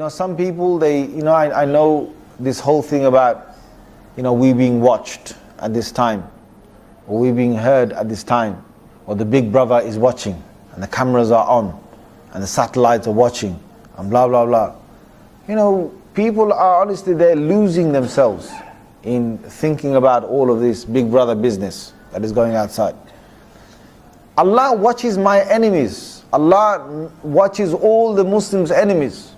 Some people, I know this whole thing about, we being watched at this time, or we being heard at this time, or the big brother is watching, and the cameras are on, and the satellites are watching, and blah, blah, blah. People are honestly, they're losing themselves in thinking about all of this big brother business that is going outside. Allah watches my enemies. Allah watches all the Muslims' enemies.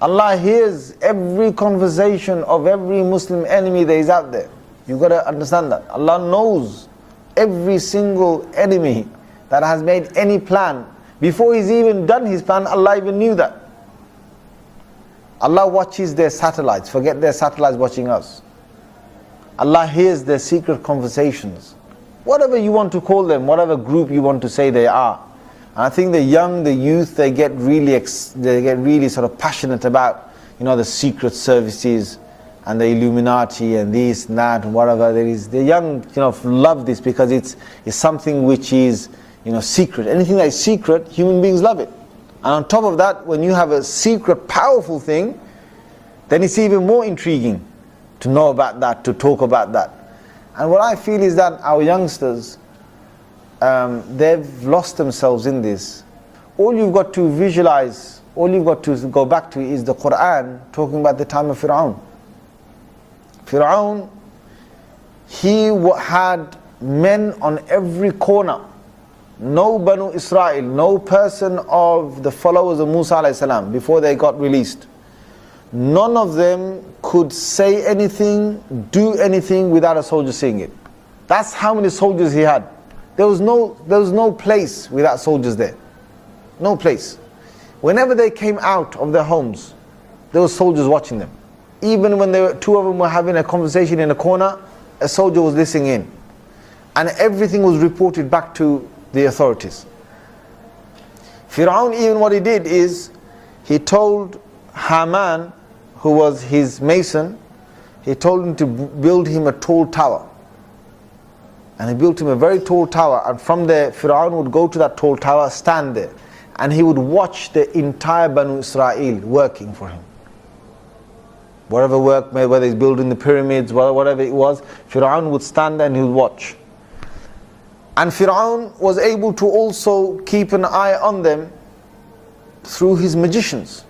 Allah hears every conversation of every Muslim enemy that is out there. You've got to understand that. Allah knows every single enemy that has made any plan. Before he's even done his plan, Allah even knew that. Allah watches their satellites. Forget their satellites watching us. Allah hears their secret conversations. Whatever you want to call them, whatever group you want to say they are. And I think the young, the youth, they get really sort of passionate about, the secret services and the Illuminati and this and that and whatever there is. The young, love this because it's something which is, secret. Anything that is secret, human beings love it. And on top of that, when you have a secret, powerful thing, then it's even more intriguing to know about that, to talk about that. And what I feel is that our youngsters, they've lost themselves in this. All you've got to visualize, all you've got to go back to is the Quran talking about the time of Pharaoh. Pharaoh, he had men on every corner. No Banu Israel, no person of the followers of Musa alayhi salam before they got released. None of them could say anything, do anything without a soldier seeing it. That's how many soldiers he had. There was no place without soldiers there. No place. Whenever they came out of their homes, there were soldiers watching them. Even when two of them were having a conversation in a corner, a soldier was listening in. And everything was reported back to the authorities. Pharaoh, even what he did is, he told Haman, who was his mason, he told him to build him a tall tower. And he built him a very tall tower, and from there Pharaoh would go to that tall tower, stand there, and he would watch the entire Banu Israel working for him. Whatever work, whether he's building the pyramids, whatever it was, Pharaoh would stand there and he would watch. And Pharaoh was able to also keep an eye on them through his magicians.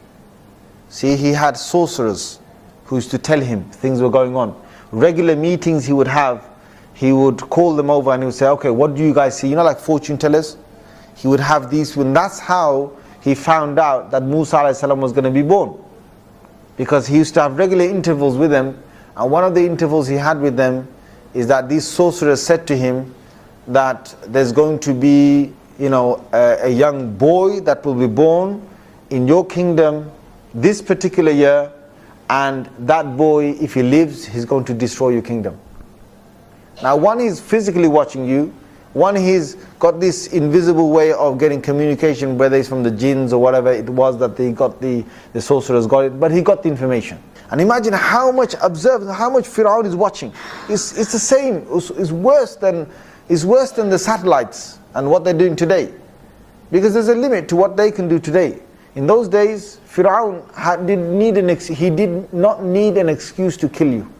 See, he had sorcerers who used to tell him things were going on. Regular meetings he would have, he would call them over and he would say, okay, what do you guys see? Like fortune tellers? He would have these, and that's how he found out that Musa alayhi salam was going to be born. Because he used to have regular intervals with them, and one of the intervals he had with them is that these sorcerers said to him that there's going to be, a young boy that will be born in your kingdom this particular year, and that boy, if he lives, he's going to destroy your kingdom. Now, one is physically watching you, one he's got this invisible way of getting communication, whether it's from the jinns or whatever it was that they got, the sorcerers got it, but he got the information. And imagine how much how much Pharaoh is watching. It's the same, it's worse than the satellites and what they're doing today. Because there's a limit to what they can do today. In those days, Pharaoh did not need an excuse to kill you.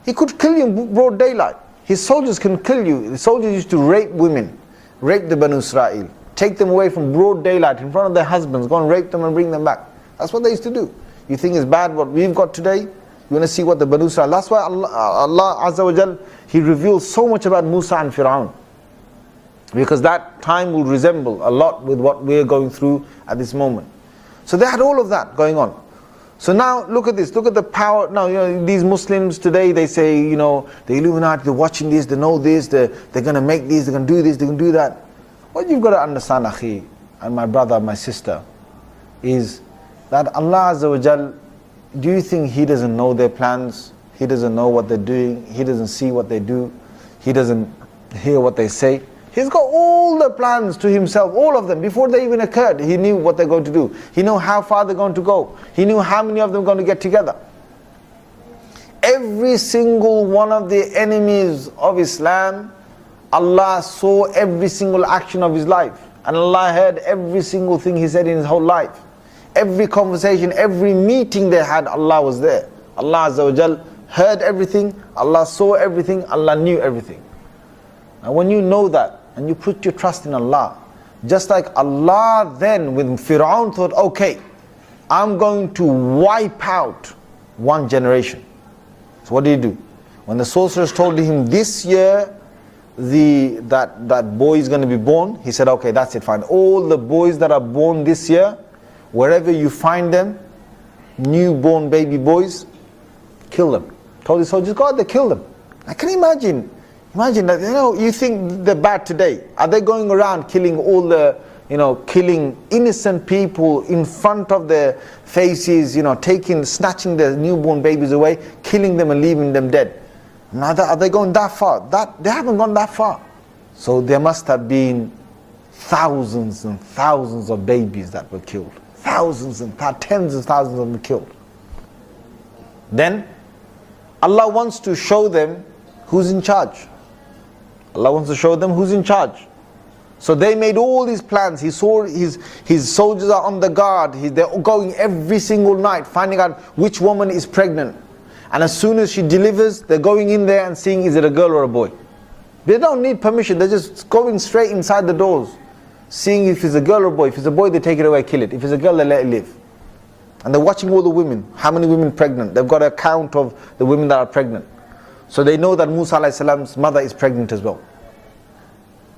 He could kill you in broad daylight. His soldiers can kill you. The soldiers used to rape women, rape the Banu Israel, take them away from broad daylight in front of their husbands, go and rape them and bring them back. That's what they used to do. You think it's bad what we've got today? You want to see what the Banu Israel... That's why Allah Azza wa Jal, He reveals so much about Musa and Pharaoh. Because that time will resemble a lot with what we're going through at this moment. So they had all of that going on. So now look at this, look at the power. Now these Muslims today, they say, the Illuminati, they're watching this, they know this, they're going to make this, they're going to do this, they're going to do that. What you've got to understand, Akhi, and my brother, my sister, is that Allah Azza wa Jal, do you think He doesn't know their plans? He doesn't know what they're doing? He doesn't see what they do? He doesn't hear what they say? He's got all the plans to Himself, all of them. Before they even occurred, He knew what they're going to do. He knew how far they're going to go. He knew how many of them are going to get together. Every single one of the enemies of Islam, Allah saw every single action of his life. And Allah heard every single thing he said in his whole life. every conversation, every meeting they had, Allah was there. Allah Azza wa Jal heard everything, Allah saw everything, Allah knew everything. And when you know that, and you put your trust in Allah, just like Allah then, when Pharaoh thought, okay, I'm going to wipe out one generation. So what did he do? When the sorcerers told him this year, that boy is going to be born, he said, okay, that's it, fine. All the boys that are born this year, wherever you find them, newborn baby boys, kill them. Told his soldiers, go out there, kill them. I can imagine that, you think they're bad today. Are they going around killing all the, killing innocent people in front of their faces, snatching their newborn babies away, killing them and leaving them dead? Now, are they going that far? They haven't gone that far. So there must have been thousands and thousands of babies that were killed. Thousands and tens of thousands of them killed. Then Allah wants to show them who's in charge. Allah wants to show them who's in charge. So they made all these plans. He saw his soldiers are on the guard. They're going every single night, finding out which woman is pregnant. And as soon as she delivers, they're going in there and seeing, is it a girl or a boy? They don't need permission. They're just going straight inside the doors, seeing if it's a girl or a boy. If it's a boy, they take it away, kill it. If it's a girl, they let it live. And they're watching all the women. How many women pregnant? They've got a count of the women that are pregnant. So they know that Musa alayhi salam's mother is pregnant as well.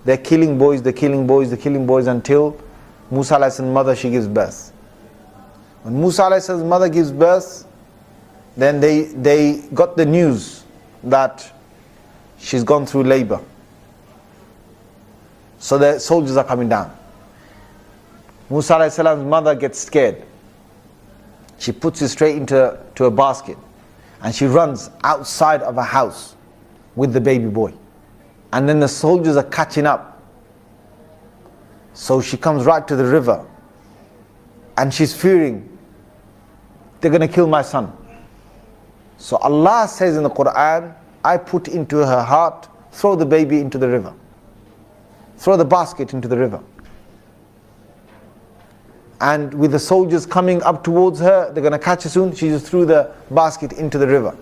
They're killing boys, they're killing boys, they're killing boys until Musa alayhi salam's mother, she gives birth. When Musa alayhi salam's mother gives birth, then they got the news that she's gone through labor. So the soldiers are coming down. Musa alayhi salam's mother gets scared. She puts it straight into a basket. And she runs outside of a house with the baby boy. And then the soldiers are catching up. So she comes right to the river. And she's fearing, they're going to kill my son. So Allah says in the Quran, I put into her heart, throw the baby into the river. Throw the basket into the river. And with the soldiers coming up towards her, they're going to catch her soon, she just threw the basket into the river.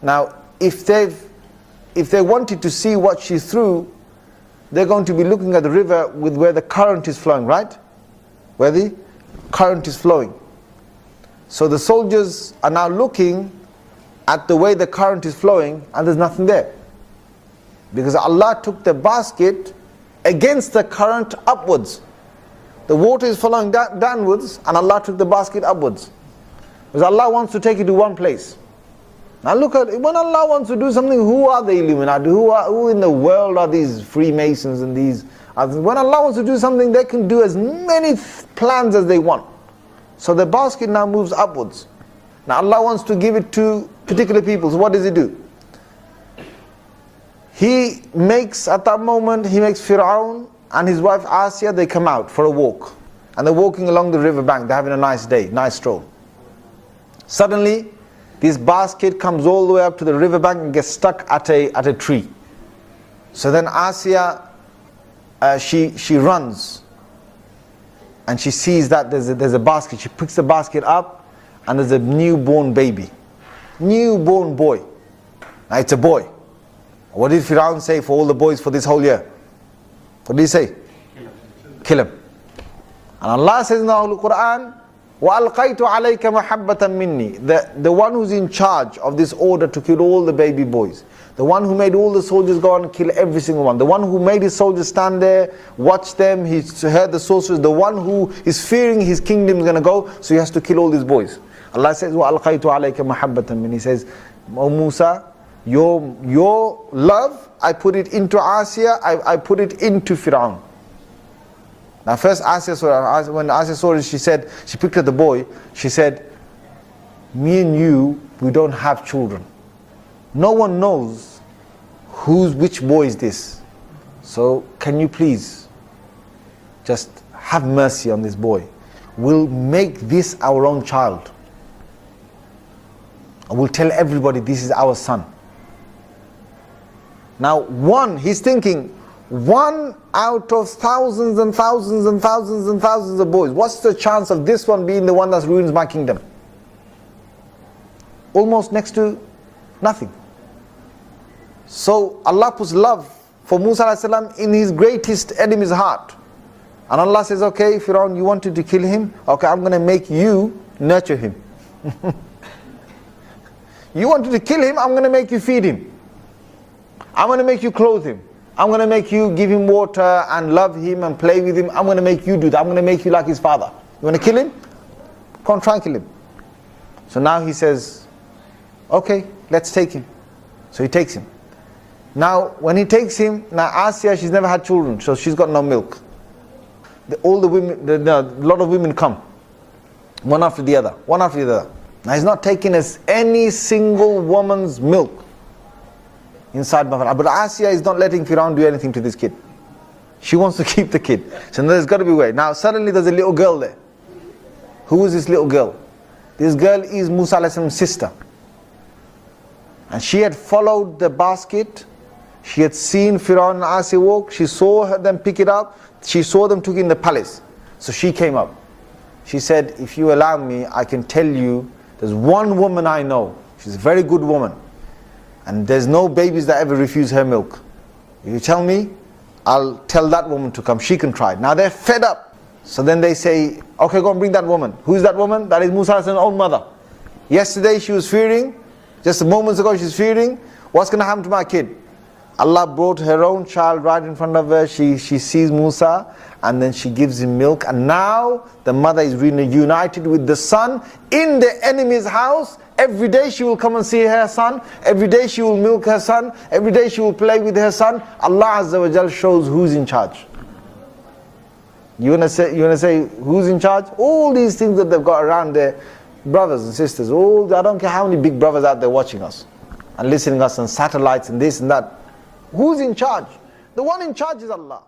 Now, if they wanted to see what she threw, they're going to be looking at the river with where the current is flowing, right? Where the current is flowing. So the soldiers are now looking at the way the current is flowing, and there's nothing there. Because Allah took the basket against the current upwards. The water is flowing downwards, and Allah took the basket upwards. Because Allah wants to take it to one place. Now look at, when Allah wants to do something, who are the Illuminati? Who in the world are these Freemasons and these others? When Allah wants to do something, they can do as many plans as they want. So the basket now moves upwards. Now Allah wants to give it to particular people. So what does He do? He makes, at that moment, He makes Pharaoh and his wife Asya, they come out for a walk. And they're walking along the river bank, they're having a nice day, nice stroll. Suddenly, this basket comes all the way up to the river bank and gets stuck at a tree. So then Asya, she runs. And she sees that there's a basket. She picks the basket up and there's a newborn baby. Newborn boy. Now it's a boy. What did Pharaoh say for all the boys for this whole year? What did he say? Kill him. And Allah says in the Holy Quran, وَأَلْقَيْتُ عَلَيْكَ مَحَبَّةً مِنِّي. The one who's in charge of this order to kill all the baby boys. The one who made all the soldiers go on and kill every single one. The one who made his soldiers stand there, watch them, he heard the sorcerers. The one who is fearing his kingdom is going to go, so he has to kill all these boys. Allah says, وَأَلْقَيْتُ عَلَيْكَ مَحَبَّةً مِنِّي. He says, O Musa, your love, I put it into Asya, I put it into Pharaoh. Now first Asya saw it, when Asya saw it, she picked up the boy, she said, me and you, we don't have children. No one knows which boy is this. So can you please just have mercy on this boy. We'll make this our own child. And we'll tell everybody this is our son. Now he's thinking, one out of thousands and thousands and thousands and thousands of boys. What's the chance of this one being the one that ruins my kingdom? Almost next to nothing. So Allah puts love for Musa alayhi salam in his greatest enemy's heart. And Allah says, okay, Pharaoh, you wanted to kill him? Okay, I'm going to make you nurture him. You wanted to kill him? I'm going to make you feed him. I'm going to make you clothe him. I'm going to make you give him water and love him and play with him. I'm going to make you do that. I'm going to make you like his father. You want to kill him? Come on, try and kill him. So now he says, okay, let's take him. So he takes him. Now, when he takes him, now Asiya, she's never had children, so she's got no milk. All the women, a lot of women come, one after the other, one after the other. Now he's not taking any single woman's milk inside Pharaoh. But Asiya is not letting Pharaoh do anything to this kid. She wants to keep the kid. So there's got to be a way. Now suddenly there's a little girl there. Who is this little girl? This girl is Musa alayhi salam's sister. And she had followed the basket. She had seen Pharaoh and Asiya walk. She saw them pick it up. She saw them took it in the palace. So she came up. She said, if you allow me, I can tell you, there's one woman I know. She's a very good woman. And there's no babies that ever refuse her milk. If you tell me, I'll tell that woman to come. She can try. Now they're fed up. So then they say, okay, go and bring that woman. Who is that woman? That is Musa's own mother. Yesterday she was fearing, just moments ago she was fearing, what's going to happen to my kid? Allah brought her own child right in front of her. She sees Musa and then she gives him milk. And now the mother is reunited with the son in the enemy's house. Every day she will come and see her son. Every day she will milk her son. Every day she will play with her son. Allah Azza wa Jal shows who's in charge. You want to say who's in charge? All these things that they've got around their brothers and sisters. I don't care how many big brothers out there watching us and listening to us on satellites and this and that. Who's in charge? The one in charge is Allah.